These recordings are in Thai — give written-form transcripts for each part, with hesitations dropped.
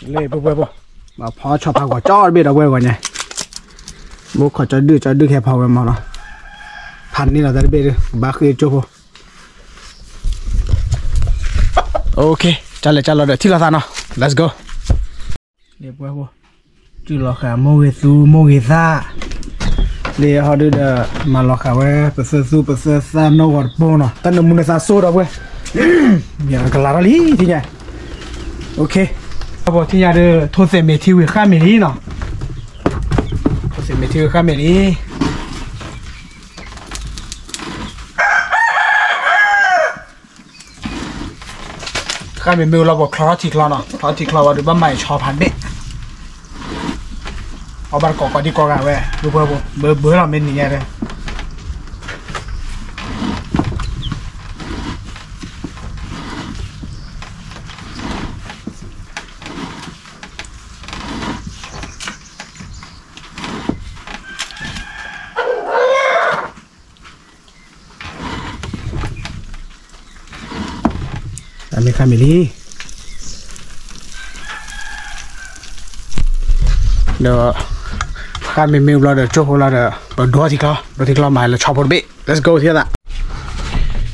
lấy bố mà phó cho phao quả cho biết đâu quay quả nhỉ bố khỏi cho đưa kẹp phao mà nóพันนี่เราจะได้ไปบ้าคือโจ้โอเคจัดเลยเดี๋ยวที่เราทานเนาะ let's go เดี๋ยวพ่อจุดเราขาโมเกซูโมเกซ่าเดี๋ยวเขาดูเดี๋ยวมาเราขาไว้เปิดเสื้อซาโนวัดโปเนาะตั้งแต่มุนซาโซ่เราเว้ยอย่างกลาลาลีที่เนี่ยโอเคพ่อที่เนี่ยเดี๋ยวโทรเซเมทิวข้ามเมลี่เนาะโทรเซเมทิวข้ามเมลี่ข้ามีมิวเราบอกคลอสติคลอเนาะคลอสติคลอว่าดูบ้านใหม่ชอพันเด็กเอาบ้านก่อดีกว่ากันเว้ยดูเบอร์เราเป็นอย่างเงี้ยเลยมีคาเมลี่เดี๋ยวข้ามีมิวเราเดี๋ยวโจ้เราเดี๋ยวเปิดดูที่เขาหมายเราชอบพอดี let's go ที่นั่น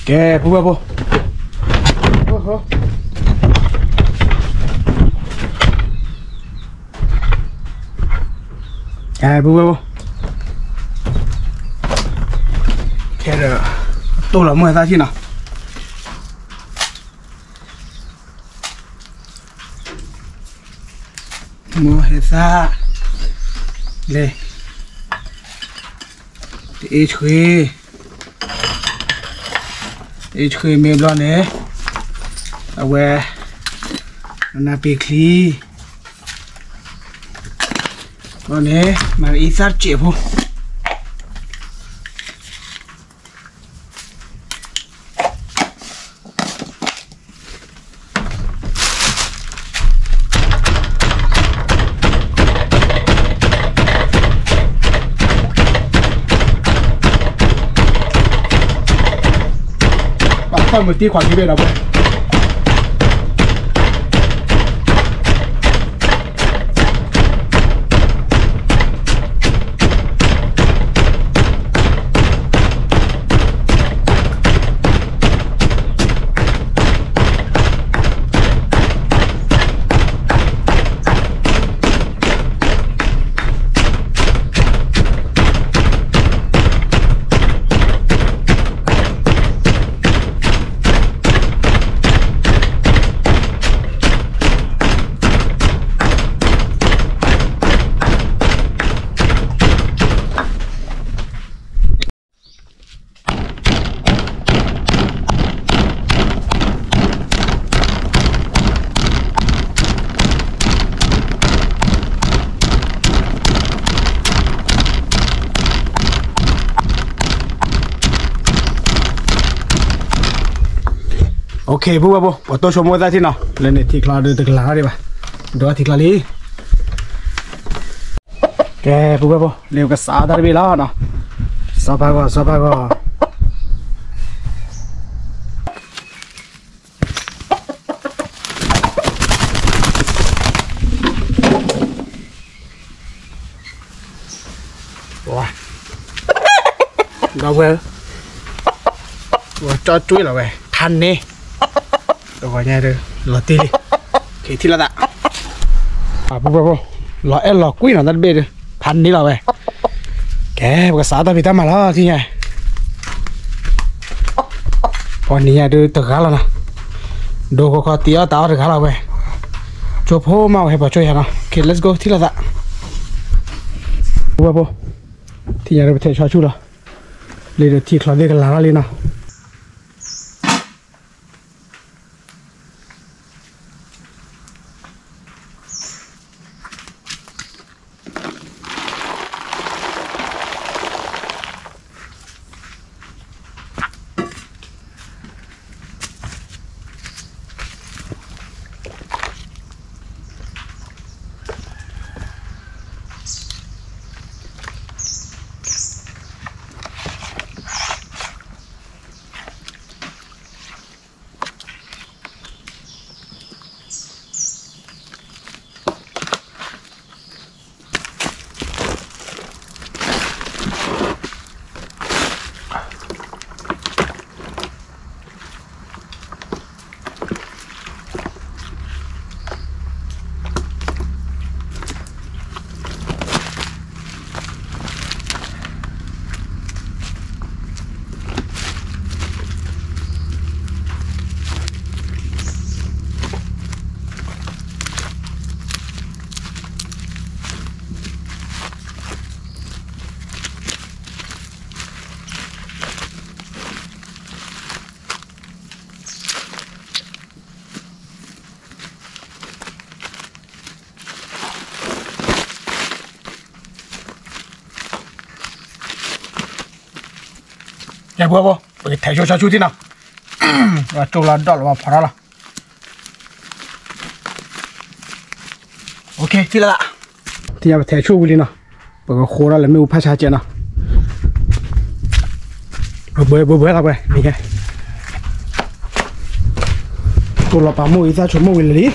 แกปุ๊บโอ้โหแกปุ๊บแค่เดี๋ยวตัวเราเมื่อไหร่ที่น่ะมูเฮซ่าเลยเอชคุยเมลอนเนี่ยเอาไว้นาเปคลีวันนี้มาอีสัตเจ็บหูข้าวมือตีขวานที่เบ็ดเอาไปโอเคปุ๊บปอตัวชมว่าได้ที่เนาะเล่นที่คลาดูตึกหลังอะไรบ้างดูที่คลาลีแกปุ๊บเลี้ยวกับสาดอะไรไปแล้วเนาะสบายก็ว้าเราเว้ยว่าจอดจุ้ยเราเว้ยทันนี่ตัวใหญ่เลยหล่อตีดิเขียที่ละตะปุ๊บหล่อหล่อกุ้ยหน่อยนั่นเบ็ดพันนี่เราไปแกภาษาตะพิตามาแล้วที่ไงวันนี้ดูตึกขาแล้วนะดูก็เตี้ยตาตึกขาเราไปจบพ่อมาให้ป่ะช่วยฮะเนาะโอเค let's go ที่ละตะปุ๊บที่ไงเราไปเทชอชูละเลยเดี๋ยวที่คลอดเรียกกันหลังเลยเนาะ này bữa bố bởi thầy cho chú thế nào và chỗ là đó là phá ra ok thì là thì giờ thầy chú đi nào bởi cái khô ra là mình phải xả chết nào bữa là bữa này cái chỗ là bảo mua ra chỗ mua là đi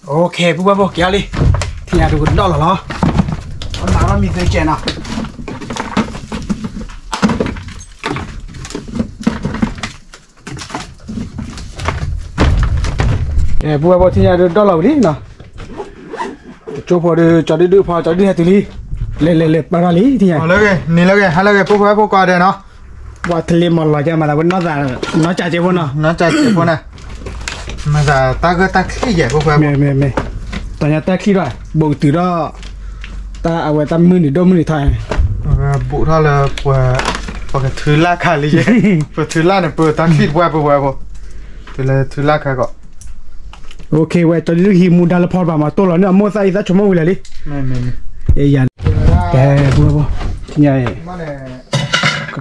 ok bố kéo đi thì nhà được đó là nó nào nó mình thấy chè nào bố thì nhà được đó là đi nào cho phò được cho đi đưa phò cho đi hai tỷ lên bao ra lý thì nhà lấy cái hai lấy cái bố qua đây nó qua thì mà là cho mà là nó ra nó chạy chơi nào nó chạy chơi này mà giờ ta khi vậy bố mẹ ta nhà ta khi rồi bộ từ đó ta ở ngoài ta mưa thì đông mưa thôi bộ đó là của cái thứ lá cả lý chứ của thứ lá này bữa ta khi qua bố thì là thứ lá cả gọi ok vậy cho đi himu đa là phò bà mà tôi là nữa mua sai ra cho mua về đi ấy giờ cái bố thì nhà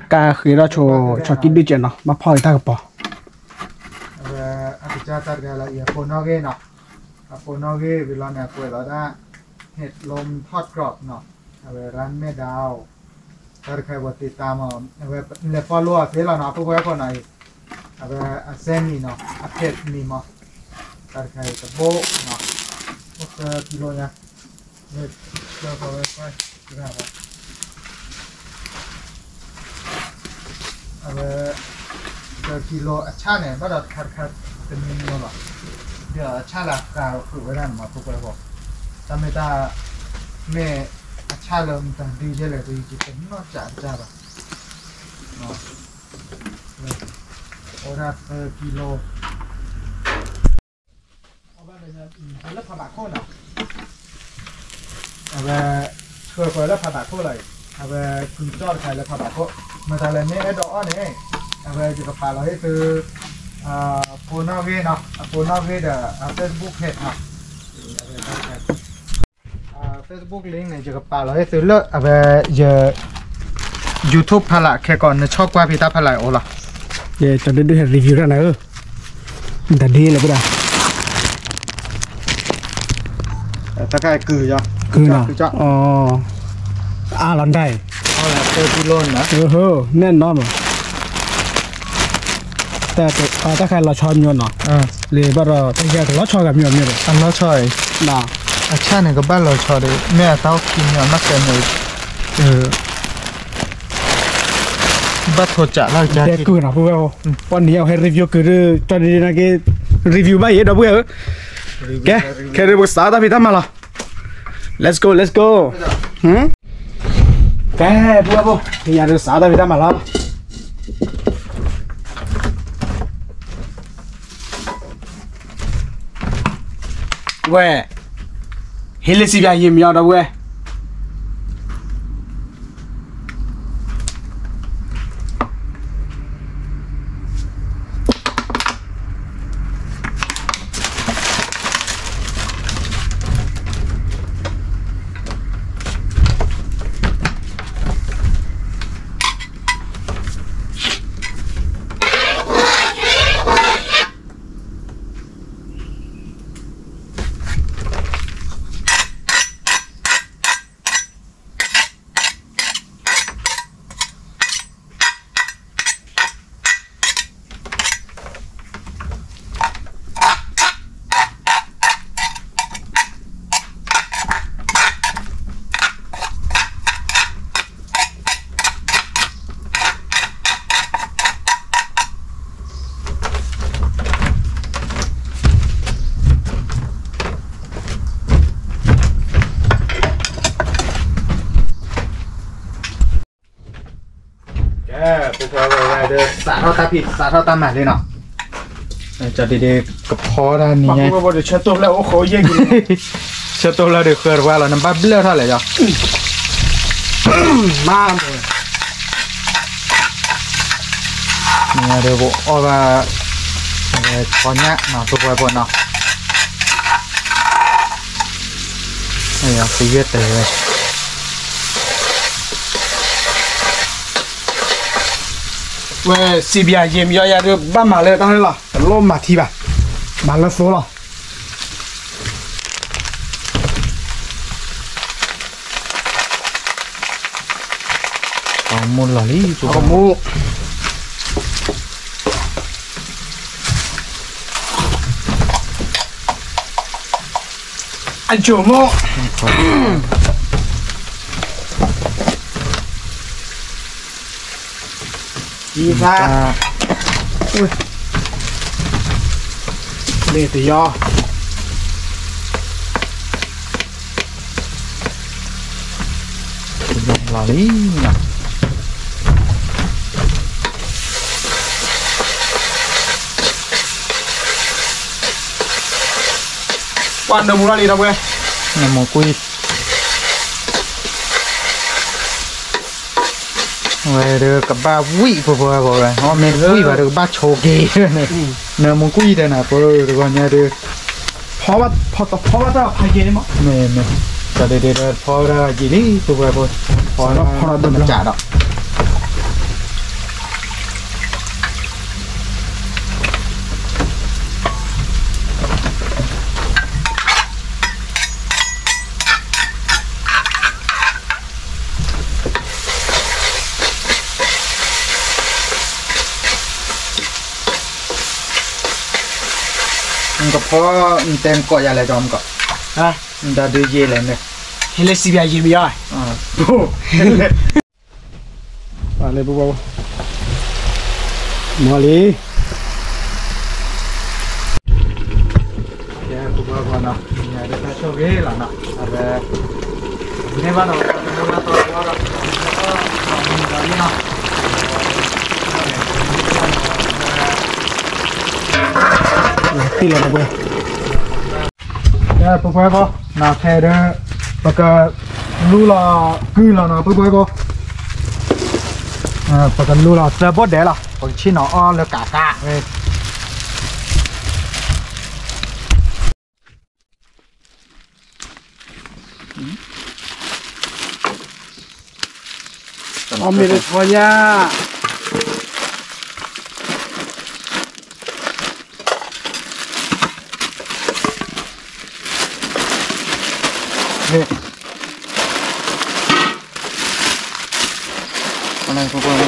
cá khi đó cho kín đi chuyện nào mà phò người ta có bỏ cha ta cái làอีโฟนอเกเนาะโฟนอเกเวลาเนี่ยป่วยเราได้เห็ดลมทอดกรอบเนาะเอาไว้ร้านแม่ดาวถ้าใครว่าติดตามเอาไว้เนี่ยฟอลโล่เพจเราเนาะพวกไว้คนไหนเอาไว้เส้นนี่เนาะเพจนี่มั้งถ้าใครจะโบเนาะพวกกิโลเนี่ยเนี่ยเราเอาไว้ไปที่ไหนวะเอาไว้กิโลชาเนี่ยก็เราคัดเป็นเมนูหรอเดี๋ยวชาลักกาคือไว้นั่นมาทุกคนบอกทำไมตาแม่ชาเริ่มตั้งดีเจเลยดีจิตเป็นนอกจากจ้าป่ะเนาะโอรากิโลเอาไปเลยนะแล้วผัดโค้ดเนาะเอาไปช่วยคนแล้วผัดโค้ดเลยเอาไปคุณจอดใครแล้วผัดโค้ดมาทำอะไรเนี่ยไอ้ดอกเนี่ยเอาไปจุดกระป๋าเราให้คือโฟนอเวเนาะโฟนอเวเดอเฟซบุ๊กเพจเนาะเฟซบุ๊กลิงก์เนี่ยจุดกระป๋าเราให้ซื้อเลิกเอาไปเยอะยูทูบพละแค่ก่อนชอบกว่าพิธาพละโอละเดี๋ยวจะได้รีวิวแล้วนะแต่ดีเลยพี่ดาตะไคร้คือจ้ะคือเนาะอ๋อหลังได้ละกิโลนะแน่นอนแต่ถ้าใครเราชอบยนต์เนาะเลยว่าเราถ้าใครเราชอบกับยนต์เนี่ยอันเราชอบน่ะชาเนี่ยก็บ้านเราชอบเลยแม่เต้ากินยนต์นักเรียนเลยบัตรโทรจ่าเราจะเด็กกูนะพวกเราวันนี้เอาให้รีวิวคือตอนนี้นะแกรีวิวไม่เยอะนะพวกเราแกแค่รีวิวสตาร์ทพี่ทำมาละ let's go แกพวกเราที่อยากรีวิวสตาร์ทพี่ทำมาละ喂，黑了西边也苗的喂。不过我的撒套大皮，撒套大满的呢。这里的个泡的你呢？我这吃多了，我好热的。吃多了就喝完了，能把不了它来着？妈的！你看这不，我把那个泡面拿不过不拿。哎呀，飞越得。喂，西边也苗呀，就把马了，当然了，老马蹄吧，马了熟了。好木了哩，好木。按九木。一三，喂，累的要。哪里呢？玩的木哪里了喂？那么贵。vậy được cả ba quỷ của vợ rồi họ mình quỷ và được ba chầu kì này nè một quỷ đây nè vợ được còn nhà được phó bắt tao phải gì mà nè nè giờ đây phó ra gì đi của vợ rồi phó ra đừng trả đâu có phó tên coi ra lại cho ông có à người ta đưa dê lên đây hết lấy xì bia gì bây giờ à lấy bố mua đi ya bố bố nào nhà để ta cho ghế là nào rồi nên bắt đầu mua ra tôi mua ra mình nào tí là đâu ya bố bố nào thay đó bác lu là cứ là nào bố bố bác lu là sẽ bớt để là còn chi nó là cả về ông mình thôi nha Nè. Con này không qua đây.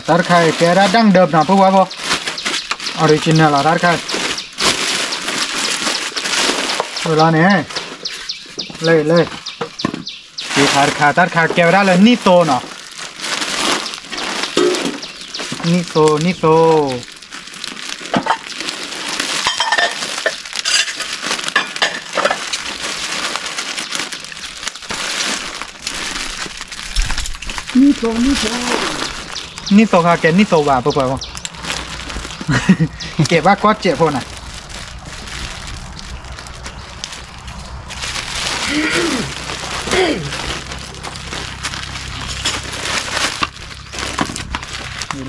Tar khai cái ra đang đập nào bố bố original là tar khai rồi là nè lấy thì tar khai cái ra là nít to nè นิโซนิโซนิโซค่ะแกนิโซว่าเปล่าเก็บว่าก็เจ็บพอน่ะ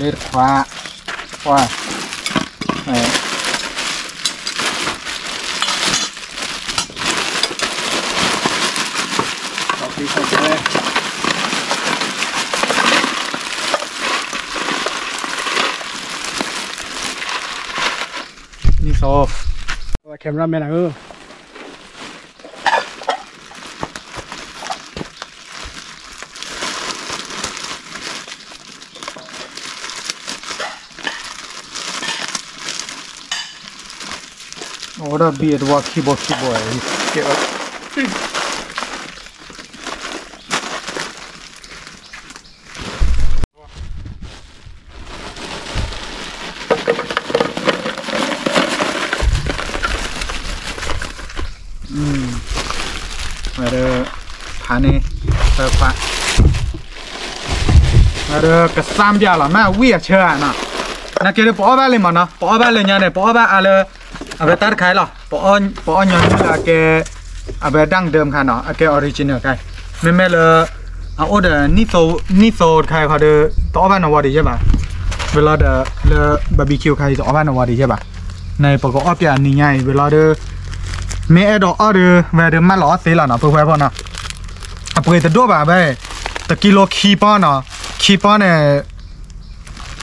เลือดคว้าต่อไปใส่เลยนี่โซ่แคมราแมนโอ้ระเบียดว่าคีย์บอร์ดเก็บมาเด้อพานี่เปิดปะมาเด้อกระซ้ำยาหรอแม่วิ่งเชื่อนะนักเก็ตปอบ้านเลยมั้งเนาะปอบ้านเลยเนี่ยปอบ้านอะไรเอาไปตัดขายหรอปอย้อนอาเกเอาไปดั้งเดิมค่ะเนาะอาเกออริจินัลขายไม่เลยเอาโอ้เดนิโซขายเขาเด้อปอบ้านนวดีใช่ป่ะเวลาเด้อเลยบาร์บีคิวขายปอบ้านนวดีใช่ป่ะในประกอบเปียนี่ไงเวลาเด้อเมื่อดอกเด้อเวลาเด้อมาหล่อเสียแล้วเนาะเพื่อพ่อเนาะเอาไปแต่ด้วยแบบแต่กิโลคีป้อนเนาะคีป้อนเนี่ย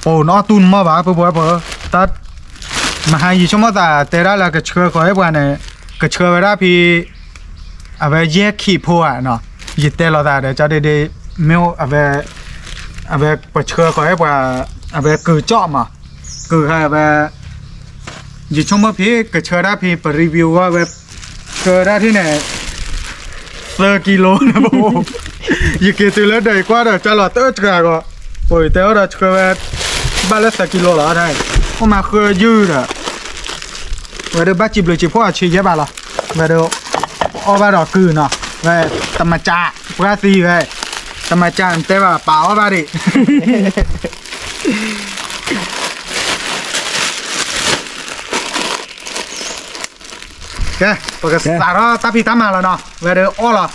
โอ้น้อตุนมาบ้าเพื่อตัดมาให้ยี่ชั่วโมงแต่ละละก็เชื่อเขาให้บ้านเนี่ยก็เชื่อเวลาพี่เอาไปแยกขี้พัวเนาะยี่แต่ละแต่เดี๋ยวจะได้เมื่อเอาไปไปเชื่อเขาให้บ้านเอาไปกือจ่อมากือให้เอาไปยี่ชั่วโมงพี่ก็เชื่อได้พี่ไปรีวิวว่าแบบเชื่อได้ที่ไหน10 กิโลนะโบยี่เกตุแล้วได้กว่าเดี๋ยวจะหลอดเตอร์ก็โอ้ยแต่ว่าเราเชื่อว่าบ้านละ10 กิโลหรอได้พวกมาคือยืดอะเวลาบ้าจิบเลยจิบพวกชี้เยอะบ้าหรอเวลาเอาบ้าดอกกืนเนาะเว้ยธรรมจ่าปกติเว้ยธรรมจ่าแต่ว่าเปล่าบ้าดิแกปกติสารตาพี่ตามาแล้วเนาะเวลาอ้อละ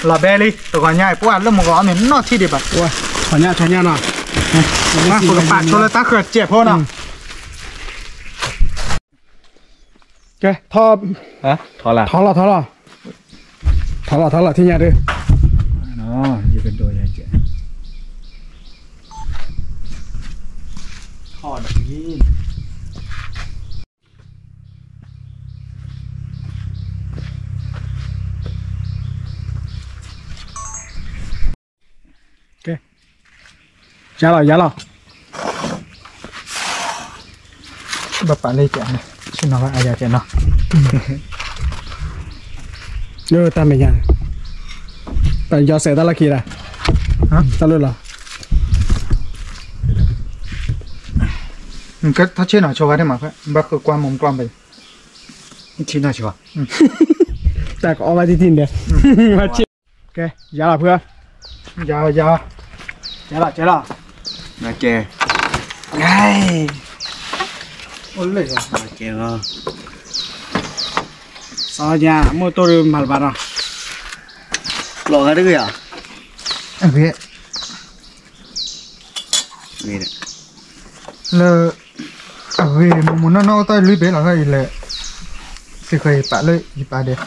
ละเบลี่ตัวก่อนใหญ่พวกเริ่มมองเหมือนนอที่ดีป่ะว้าขอเนี่ยเนาะมาปกติชนเลยตาเกิดเจ็บพอเนาะแกทอฮะทอละที่เนี่ยดิเนาะยืนโดยใหญ่เจ๋ทอดนี้ยาหรอแบบปลาเลยเจ๋งชินเอาไว้อาญาเจ๋งเนาะตามไปยังแต่ยอเสร็จตละกี่ละฮะตะลุเหรอก็ถ้าเชื่อหน่อยโชว์ได้ไหมครับบ้าคือกว้างมุมกว้างไปชิ้นหน่อยชัวร์แต่ก็เอาไว้ที่ทิ้งเดียวมาชิโอเคยาเพื่อยาวเจ๊ละมาเจไงโอ้เลยมาเจก็ซอยาโมโตร์มาลบาระหลอกอะไรกันอ่ะเฮ้ยนี่แหละเลยเฮ้ยมันน่าต้องลุยไปหรอครับอีเลยสิเคยปะเลยอีปะเดียว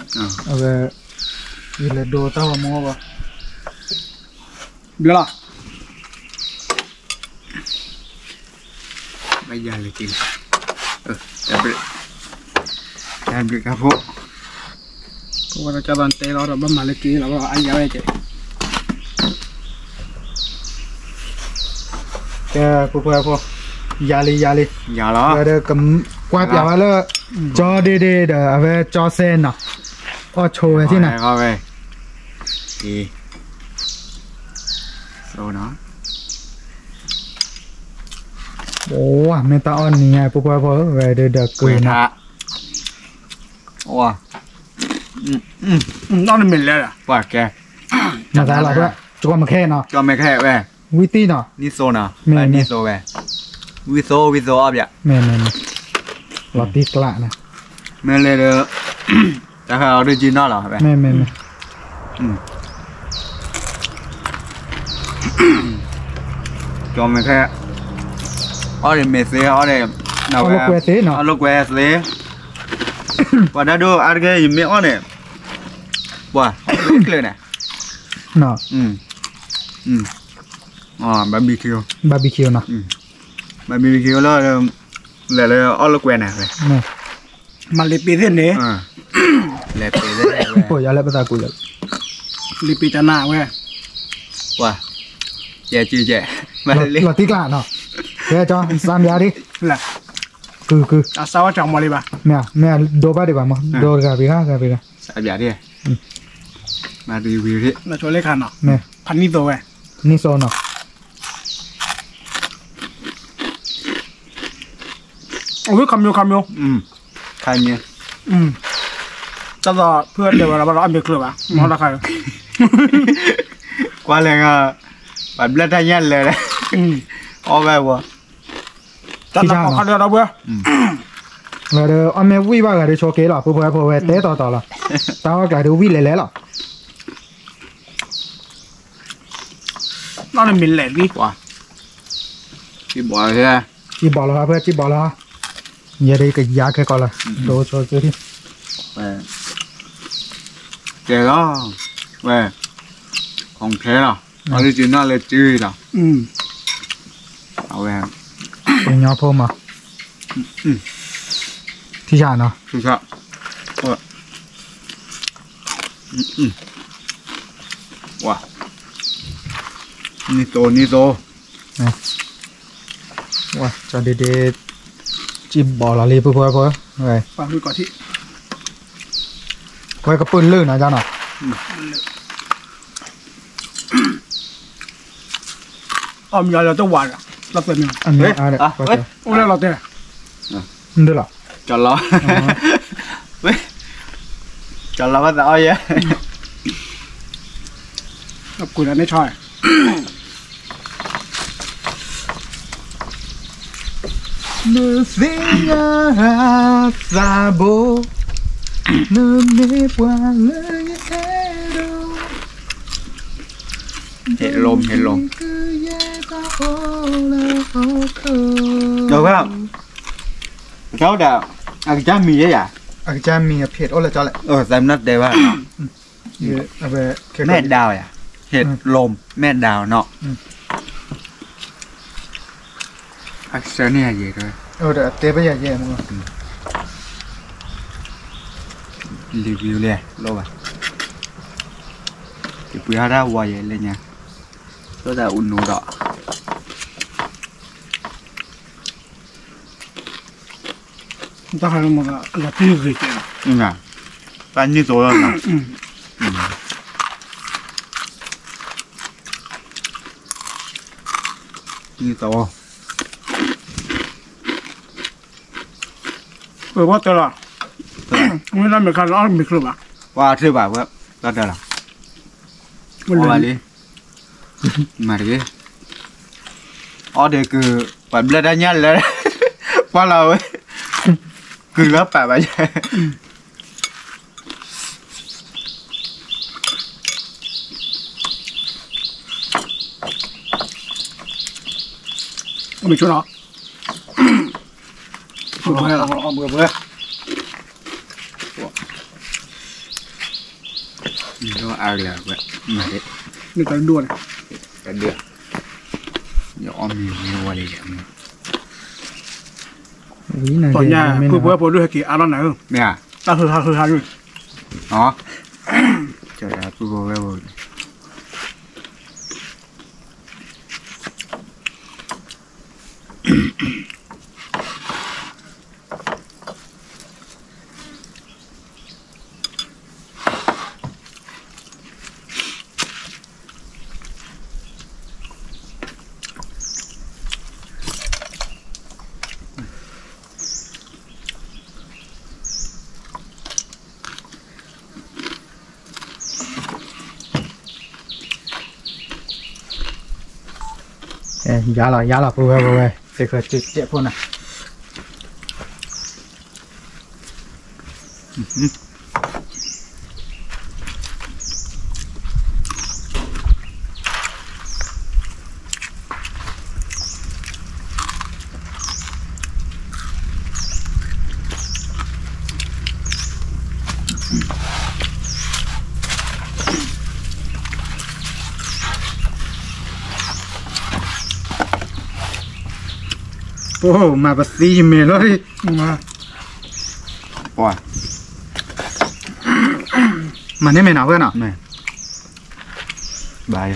อีเลยโดต้าวมัวปะเดี๋ยวล่ะไม่ยากเลยจริงแอบเบรกครับพวกเราจะบันเตะเราบ้ามาเลยกินเราก็อันยาวเลยเจ๊แกพวกยาลีอย่าหรอเดี๋ยวกับกวาดยาแล้วจอเด็ดเดี๋ยวเอาไปจอเซนเนาะก็โชว์ไว้ที่ไหนเข้าไปดีโซเนาะ โอ้เมตาออนนี่ไงปุ๊บพอเวเดเดก กล้วย นะ ทะว้านั่นเป็นเลยอ่ะ ว่าแก มาตาเราด้วยจุกมาแค่เนาะ ก็ไม่แค่แว่ วิตี้เนาะ นี่โซนะ แม่ นี่โซแว่วิโซอ่ะเบีย แม่เราตีกละนะ แม่เลยเด้อแต่เขาเอาดิจินอลเหรอแว่ แม่ก็ไม่แค่เอาเดเมเซ่เอาเดนา เอา แว่ ลูกเวสเนาะ เอาลูกแวสเลยว่าได้ดูอาร์เกย์ยังไม่อ้อนเนี่ยว่าเลยเนี่ย เนาะ บาร์บีคิว บาร์บีคิวเนาะ บาร์บีคิวแล้วเลยเอาลูกแวน่ะเลย เนี่ย มันลิปีเส้นนี้ เลยไปเลย โอ้ยอะไรภาษากูเลย ลิปีจะหน้าเว้ย ว่าแย่จื้อแย่มาเลย เราตีกละเนาะเฮ้ยจอสามยาดิ แหละ คือ อาสาวจังมาเลยป่ะ แม่โดบ้าดีกว่ามั้งโดกับพี่ค่ะกับพี่ค่ะ สายยาดิมารีวิวที่ เราช่วยเล่นกันเนาะ เนี่ย พันนี่ตัวเว้ย นี่โซเนาะ โอ้ยคำโยใครเนี่ย จะต่อเพื่อนเดี๋ยวเราเอาเบียร์คลืบอ่ะมองราคา กว่าเลยอ่ะบัดเบลดได้ยันเลยนะเอาไปวะ จะต่อเขาเรียกเราเว้ย เราเดี๋ยวเอาแม่วิ่งว่ากันเดี๋ยวโชว์เกล้หรอปุ๊บพอเวเตะต่อละตาว่ากันเดี๋ยววิ่งเลยหรอ นั่นเป็นแหลกดิ ว่าที่บอกใช่ไหม จีบอลแล้วครับเพื่อนจีบอลแล้วอย่าได้กับยาแค่ก่อนละโดโชว์ที่ เจ๋อเว้ยของแท้หรอออริจินอลเลยจื้อหรอเอาแหวน เป็นยอพมาที่ชาเนาะ ถูกครับว้านี่โตว้าจะเด็ดจีบอลอะไรปุ๊บพอไง ฟังดูก่อนที่ ไว้กระปืนลื่นนะจ๊ะเนาะ เอามีอะไรต้องหวานอ่ะเราเต็มยัง อันนี้อะไร โอ้แล้วเราเต็ม นี่หรอ จอดล้อเว้ยจอดล้อก็จะเอาเยอะ กับกูแล้วไม่ชอย Nusia Sabo Nune Puale Ero เห็นลมเดี๋ยวครับเขาเดาอาจจะมีเยอะอ่ะ อาจารย์มีเพจโอ้ละจ้าแหละ สามนัดได้ว่า เอาไป แม่ดาวอ่ะเห็ดลมแม่ดาวเนาะอักษรเนี่ยเยอะเลย เดี๋ยวเตะไปใหญ่ๆมึง รีวิวเลยโลบะเก็บไว้ให้ได้ไวเลยเนี่ยก็จะอุ่นนูดอ่ะ ต้องให้มันเราตื้อเลยเจ้า นี่ไงปั้นนี่โตแล้วนะนี่โต ว่าแต่ละไม่ได้เหมือนกันเราไม่คลืบอ่ะ ว่าชื่อแบบว่าก็ได้หรอ มันเลย มาดิมาดิอ๋อเด็กคือแบบเลือดได้ยันเลยว่าเราคือแล้วแปะไป ไม่ช่วยเนาะเบื่อแล้ว เบื่อนี่ก็เอาเลยแบบมาดิ นี่ก็ด่วน กันเดือดเดี๋ยวอ้อมมีนัวเลยอย่างนี้ ตอนนี้เพื่อพอด้วยกี่อันนั้นไหน เนี่ย ตาคือฮาด้วย อ๋อจะได้ปุ๊บปุ๊บ giá là phù hợp thì khởi chết phun này mà bác sĩ mẹ nó đi Wow. mà nên mẹ nào vậy nào Nè. Bài.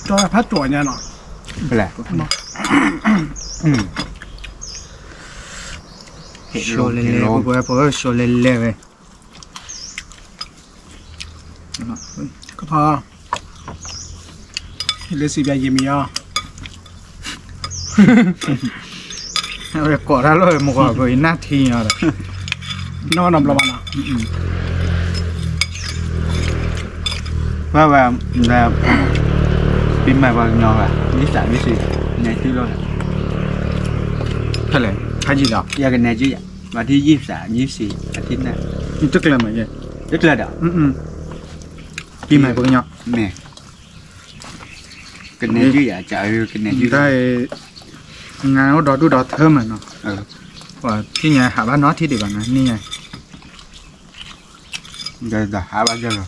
cho là phát chuẩn nha nó Lẹ. Show lên bố show lên vậyก็พอเลสิบยายิมยา rồi cỏ ra rồi một quả với nát thì rồi นอนนำระวังนะ Và là pin mày vào nhỏ à, biết sao biết gì, này chứ luôn. thế này hay gì đó Giờ cái này chứ vậy, và thi 24, 24 này, tức là mấy vậy rất là đỡ. kim này với nhau Nè, cái này chứ vậy, trời cái này chứ. đây ngài nó đỏ đu đỏ thơm mà nó Ừ. và cái nhà hạ bác nó thì để bạn này ni này Rồi đã hả bao giờ rồi.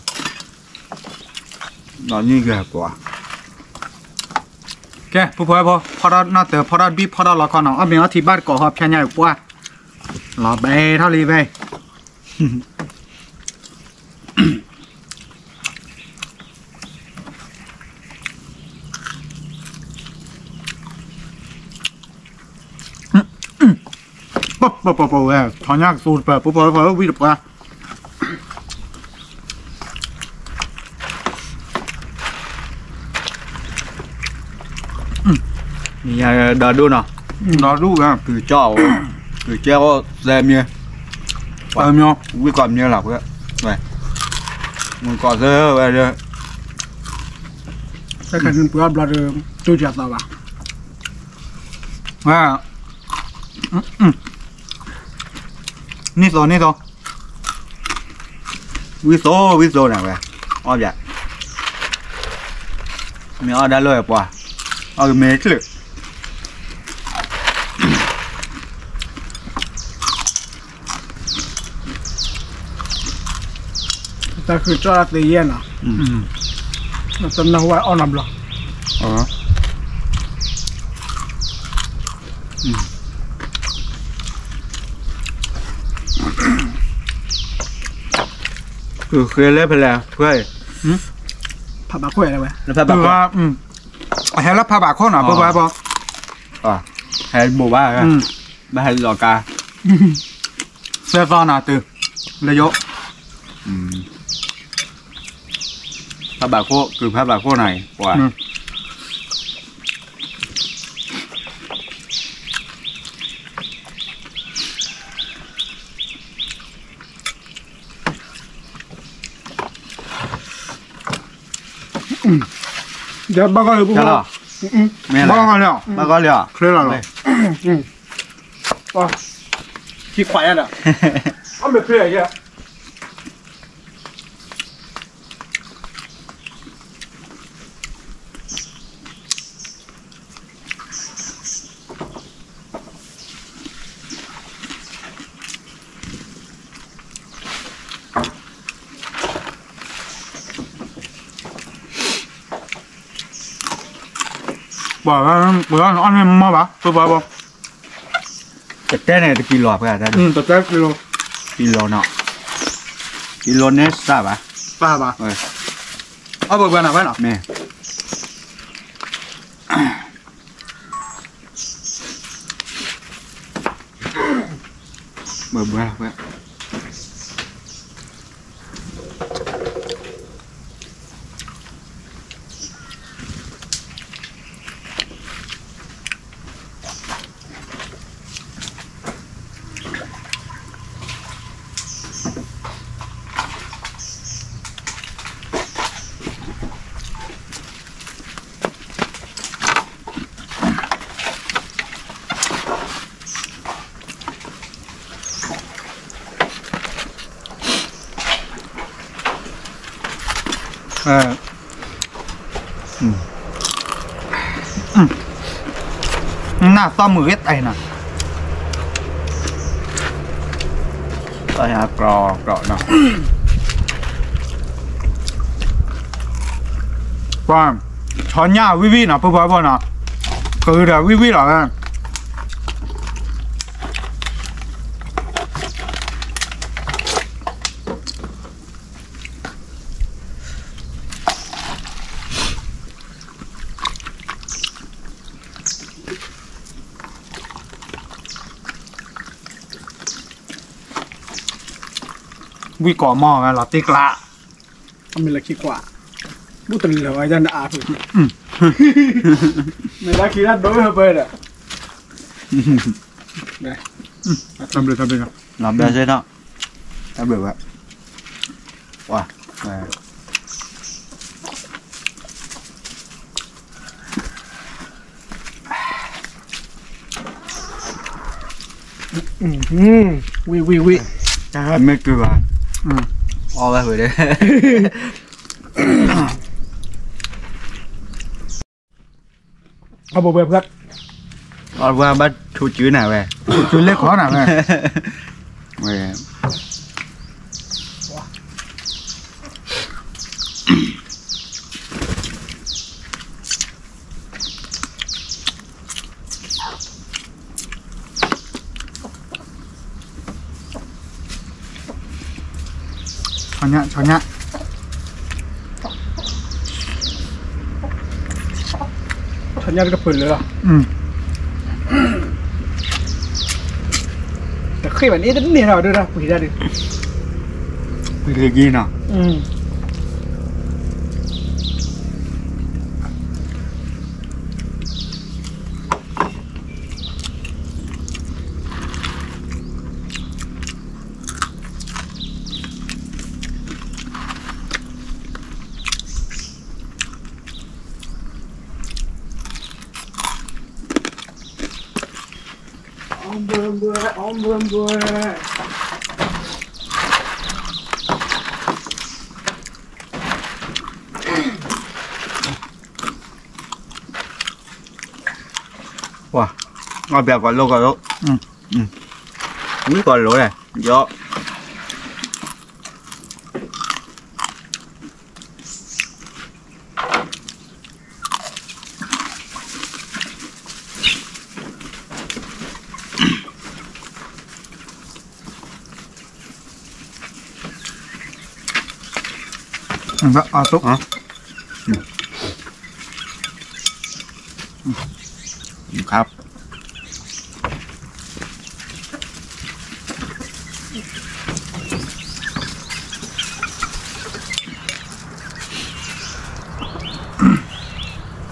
Nó như gà quả. cái phụ phụ phụ đó nó từ phụ đó biết phụ đó là con nó ở bên đó thì bắt cỏ hộp theo nhau qua là bé thao đi về bố thằng nhạc sụt bố vi được qua Nhà đỡ đu nào. nó đu à Cứ cho xem như. nhau Quý còn như lọc á. Này. Mình còn dơ về rồi. แต่ขันเป็นเปลือกบลาร์ตัวจัดตาวะ à nít rồi Quý số nào vậy? Ôi dạ. Mình ở đã lôi quả. Ôi mệt lắm. แต่คือจอร์ตีเย็นอ่ะมันจะน่าว่าอ่อนน้ำละ Cứ khuyên lên phải là khuyên. ผัดบะคุยอะไรวะ Nó phải từ bạc quả. hay là pha bạc khó nào bố Hay bố ba à? Ba hay lò ca. xe do nào từ lấy dỗ Pháp bạc khô, cứ pháp bạc khô này. Quả. Dạ bác ơi bố Chà lò. Mẹ bao là. ngon liệu Ba có liều. khơi là rồiที่ควายอ่ะอ้าวไม่เคยอ่ะ bỏ ra bữa nó ăn mà bà tôi bảo Cái tên này thì kilo cả ra được. tập tết kilo Kilo nọ. Kilo nét sao bà? ba bà Rồi. ở bữa nào phải nào Nè. เบื่อเบื่อเบื่อหน้าต้อมือเอ็ดไอ้น่ะต่อยกรอกเนาะว่าช้อนหญ้าวิเนาะเพื่อนๆเนาะคือเดี๋ยววิหรอกันวิก่อหม้อกันเราติ๊กละมันละขี้กว่าบุตรเหลือไว้ยันอาถูกไม่ละขี้นั่นโดนไปเลยได้ทำเลยlàm bè chơi đó đã biểu vậy wow này วิไม่เกลือเอาไปเลย เอาบอกเพื่อนเอาว่าบัดชูจื้อหน่ะเว้ยชูเล็กขอหน่ะเว้ยเว้ยช้อนเนี้ยช้อนยากจะปืนเลยหรอแต่เคยแบบนี้นี่เราด้วยนะปุ๋ยได้ดิปุ๋ยเลยกินเนาะเบื่อว้าเอาแบบก่อนโลก่อนโลนี่ก่อนโลเลยเยอะเอาตุ๊กครับ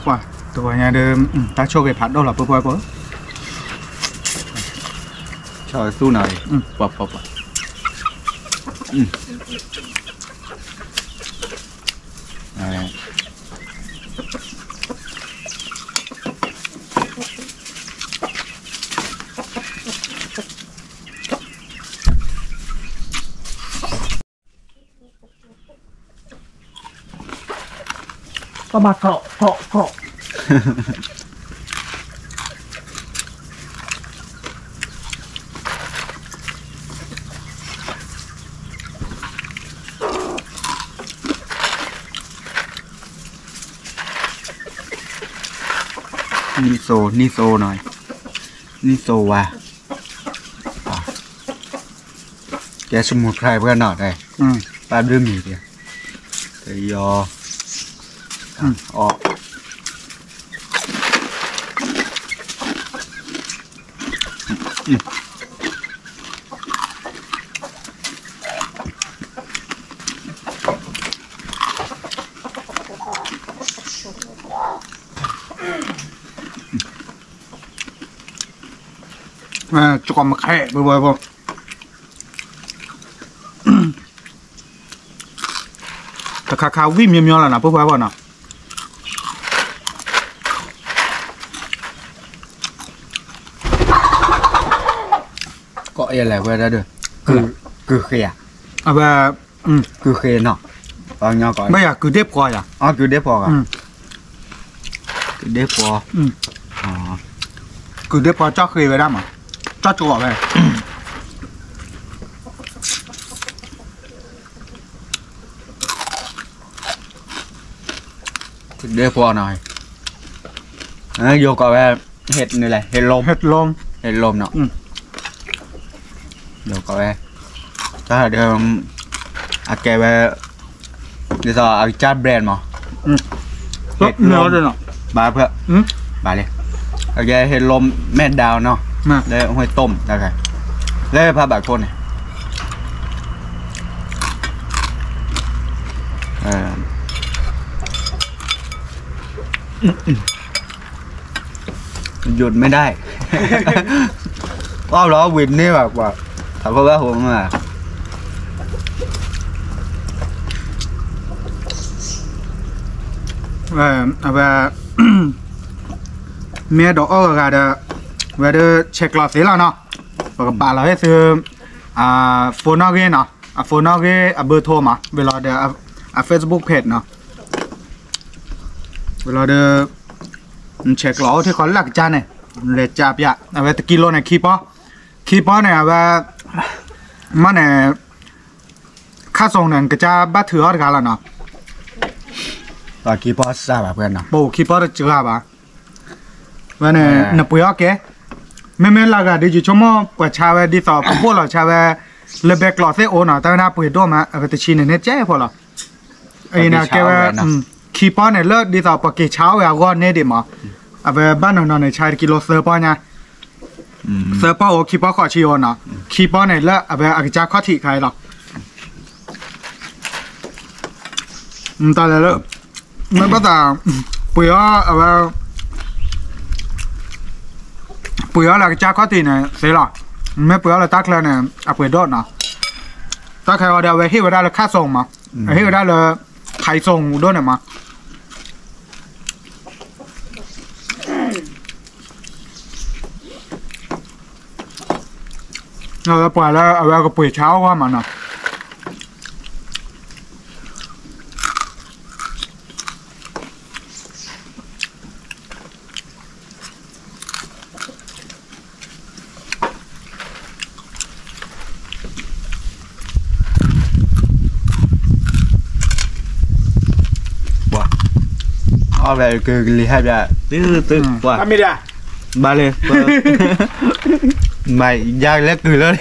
ว้าตัวnhàเดิมta cho cáiผัดđâu là bơ cho su này bập nàyก็มาเกาะนี่โซหน่อยนี่โซว่ะแกสมุนไพรเพื่อนหน่อยได้ปลาเรื่องนี้เดียวแต่ยอออก จุกมาแค่บ่อยๆแต่ข้าววิ่งเมียวๆแล้วนะบ่อยๆนะก็อะไรเว้ยได้ด้วยคือเขีย à và cứ khê nọ bao nhiêu coi bây giờ cứ đếp coi à cứ đếp bò à cứ đếp bò cứ đếp coi cho khi về đó mà cho chuột về cứ đếp bò này vô coi về ห็ดนี่แหละเห็ดลม hết lôm เห็ดลมเนาะvô coi về ta được à kể về bây giờ à chat brand mà rất nhiều rồi nè bàเพื่อbà điโอเคเห็ดลมแม่ดาวเนาะแล้วห้อยต้มโอเคแล้วพาบ่ายคนเนี่ยหยุดไม่ได้รอบล้อวินนี่แบบว่าถามว่าผมอ่ะvà mẹ đó ở gà đó về đó check lọt thế là nó và bà là hết từ phone nó ghê nó phone nó ghê bơ thô mà về là đó Facebook page nó về là đó check lọt thì có lạc cha này lệ chạp vậy về kilo này keep này và mà này khá xong này cái cha bắt thử hết gà là nó vàคีย์พอสทราบเพื่อนเนาะ bộ khi bắt được chưa bà và này nạp bùi ok mấy là cái đi chúng nó quả cha về đi tàu bố là cha về le bẹc lọt thế ổn à tao nạp bùi đô mà ở cái chi này nét chết phải không ấy là cái khi bắt này lỡ đi tàu bạc cái cháo về ngon nè đi mà về ban nó này chai kilo sơ bao nha sơ bao khi bắt khó chịu nè khi bắt này lỡ về cái cha khó thị khai lọ ta là lỡ mới bắt đầu bùi là cái cha có tiền này thế là mấy bùi là tắc lên này bùi đốt nè tắc khai ở đây về khi ở đây là khách sông mà khi ở đây là khai sông đốt này mà rồi bùi là ở đây có bùi cháo quá mà nèเอาไปคือรีแฮบจะตื้อว่า Amelia มาเลยไม่ยากเล็กคือแล้ว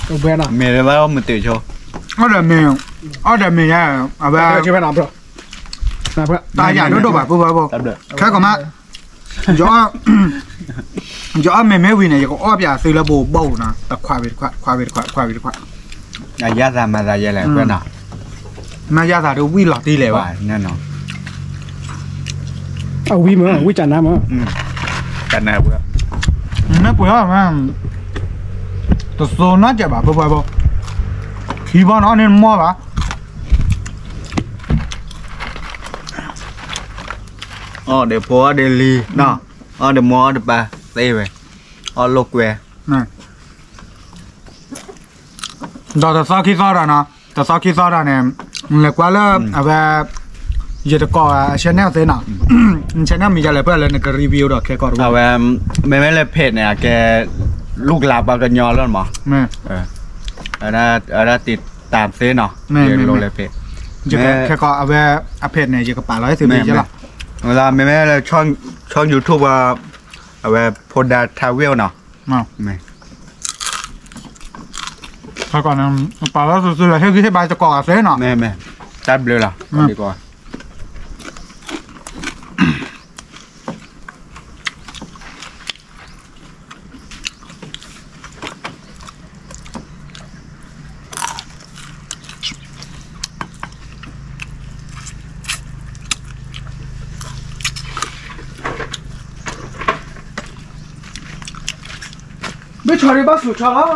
Không biết nào เมย์เลยว่ามันตื่นโชว์ ở đây mình nha à ba chưa biết làm rồi ta giải nó đâu bà bố bố khác còn má gió mày mấy vị này có óp giả từ là bồ bầu nè tập khoa về ยาทำอะไรยังไงเพื่อนเนาะ mà ra là đâu vi lọt đi lẻ ว่าแน่นอน เอาวิมั้งวิจารณ์น้ำมั้ง กันนะเพื่อน nó bữa mà tôi số nó chả bà bố khi bao nó nên mua bà อ๋อเดี๋ยวพอเดลีเนาะอ๋อเดี๋ยวมอเดี๋ยวไปเต้ไปอ๋อโลกเว này đó sau khi ra nè sau khi ra này lại qua là về giờ được có channel thế nào channel mìnhจะเลยเพื่อเลยในรีวิวดอกแค่ก่อน เอาแวมไม่เลยเพจเนี่ยแกลูกหลาบกันยอแล้วหรอ แม่ เอาติดตามซื้อเนาะลงเลยเพจ จะแค่ก็เอาไปอัปเดตเนี่ยจะกระเป๋า110ปีใช่หรอ เวลาแม่เลยช่อง YouTube ว่าเอาไว้โพดาทราเวลเนาะ ไม่แค่ก่อนนะกระเป๋า110เลยให้ใบจะก่อเซ่เนาะ แม่จับเลยล่ะดีกว่า ไม่ชอรีบ้าสุดชอแล้ว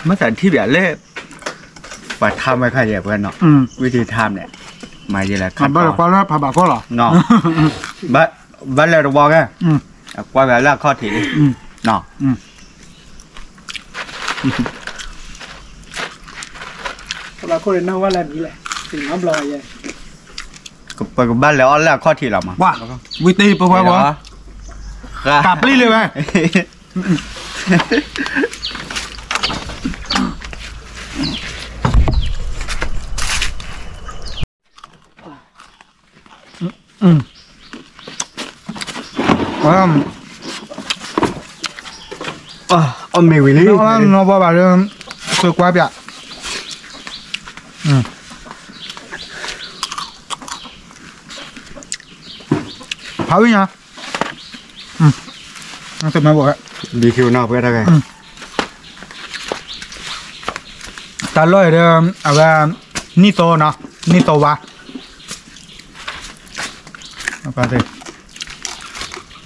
เมื่อสันที่แบบเล่ว่าทำไม่ค่อยเยอะเพื่อนเนาะวิธีทำเนี่ยมาเยอะแล้วขั้นต บ้า อน เราก็แล้วผ่าบาก็หรอ เนาะบ้านเราบอกไงกว่าแบบแรกข้อถี่เนาะ เราคนเรียนนั่งว่าอะไรนี้แหละสิ่งน้ำลอยยัย ก็ไปกับบ้านแล้วแรกข้อถี่เรามา ว่าวิธีปะวะกลับรีเลยไหมอ๋อไม่วิลลี่ น้องบอกว่าเรื่องสุดกว่าเปียเผาอย่างนั่งสุดมาบอกว่า บีคิวนอกเพื่ออะไร ตลอดเรื่องอะไรนี่โตเนาะนี่โตวะไปสิ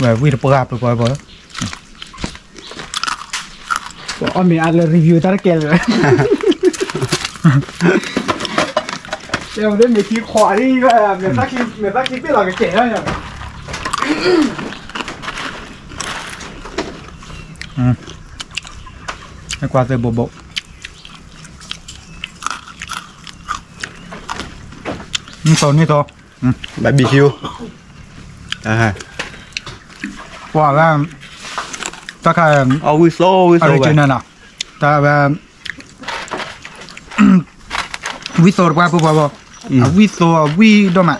แบบวิ่งไปกับไปบ่อยอ๋อมีอะไรรีวิวตาเกลเลยเดี๋ยวเดี๋ยวมีที่ขวานี่ก็เมื่อกี้พี่เราก็เจ๋งแล้วเนี่ยให้กวาดเตะโบกนี่โตแบบบีคิวว่าแล้วถ้าใครเอาวิโซ่ออริจินัลนะแต่แบบวิโซ่ว่าปุ๊บว่าวิโซ่วิดมา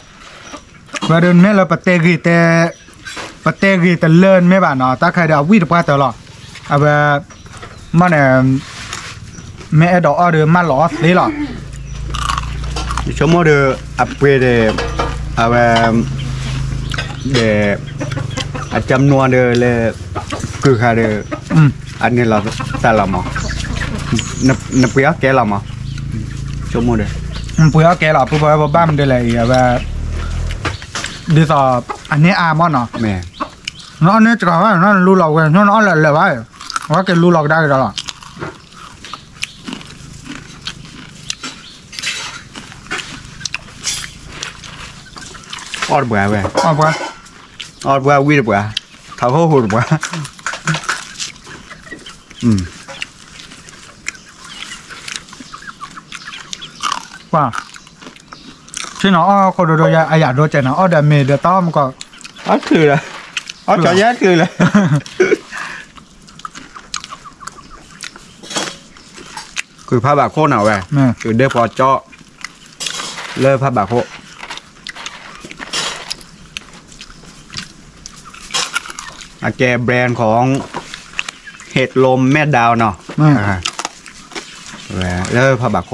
ว่าเดินไม่เราปะเตกีแต่เลินไม่บ้านเนาะถ้าใครเดี๋ยววิดว่าตลอดแบบมันเนี่ยไม่ดอกเดินมาหล่อสิหรอชั่วโมงเดียวอัปเกรดเดจำนวนเดียวเลยคือค่ะเดียวอันนี้เราแต่ละมั้งนับเปียกแกละมั้งชั่วโมงเดียวเปียกแกละปุ๊บว่าบ้านมันเดี๋ยวอะไรแบบดีต่ออันนี้อาร์มอนเนาะแม่นั่นนี่จะว่านั่นรู้หลอกกันนั่นอะไรเลยวะว่าแกรู้หลอกได้หรอออดเบื่อเว้ยออดเบื่อวิ่งเบื่อเขาหูเบื่อว่าที่น้องคนโดยอาญาโดยเจนะเดี๋ยวเมย์เดี๋ยวต้อมก็คือเลยจอแย่คือเลยคือผ้าบาโคหนาวเว้ยคือเดี๋ยวพอเจาะเลิกผ้าบาโคแกแบรนด์ของเห็ดลมแม่ดาวเนาะแล้วผ้าบาโค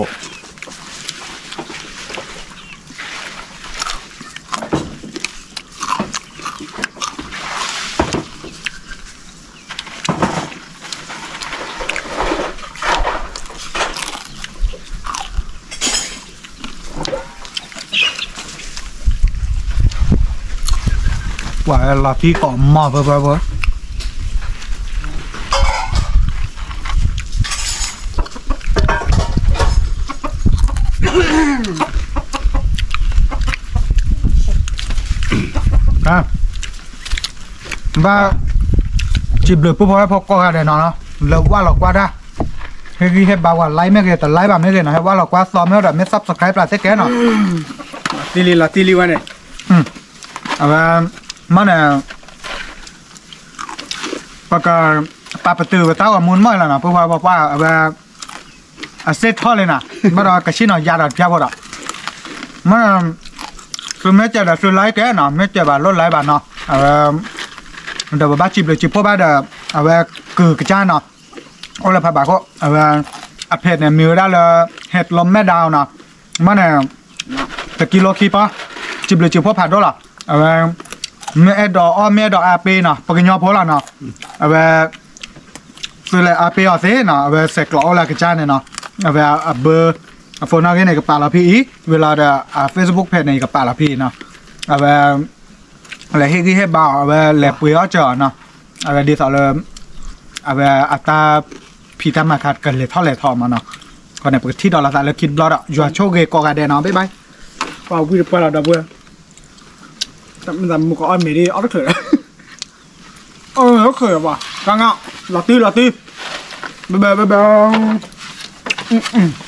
ว่าเราที่เกาะหม้อเบอบ้าจีบเลยปุ๊บพอก็ได้เนาะแล้วว่าหลอกว่าได้ให้บ่าวว่าไลค์ไม่เกินแต่ไลค์แบบไม่เกินนะให้ว่าหลอกว่าซ้อมแล้วแบบไม่ซับสไครป์ปลาเซ็กแกเนาะตีลีวันเนี่ยมันเนี่ยปากปลาประตูเต้ากับมูลไม่แล้วนะเพราะว่าบอกว่าเซตท่อเลยนะมันเรากระชินเอายาดัดยาพอดมันคือไม่เจอแต่คือไลค์แกเนาะไม่เจอแบบรถไลค์แบบเนาะเดี๋ยวบ้าจีบเลยจีบพวกบ้าเดี๋ยวคือกระจายเนาะโอ้แล้วพาบ่าก็อัดเพจเนี่ยมีได้เลยเห็ดลมแม่ดาวเนาะมันเนี่ยตะกิโลคีปะจีบเลยจีบพวกผัดด้วยหรอแม่ดอกอาเปเนาะปกิญญาพอละเนาะคือเลยอาเปเอาเซ่เนาะเสกหล่ออะไรกระจายเนี่ยเนาะเบอร์ โฟนอกในกับปาลาพี่เวลาเดFacebook เพจในกับปาลาพี่เนาะเอาไปอะไรให้บ่าวเอาไปแหลบปุยอ้อเจาะเนาะเอาไปดีต่อเลยเอาไปอัตราพี่ทำมาขาดกันเลยเท่าไหร่ทอมาเนาะก่อนในปกติดอลลาร์แล้วคิดบล็อตอ่ะอยู่โชคเกกอกาเดนเนาะบ๊ายบายว้าววิ่งไปแล้วดับเบิ้ลแต่มันมุกอ้อนไม่ดีอ้อนเขินเขาเขินว่ะกังอ่ะลาตี้บ๊ายบาย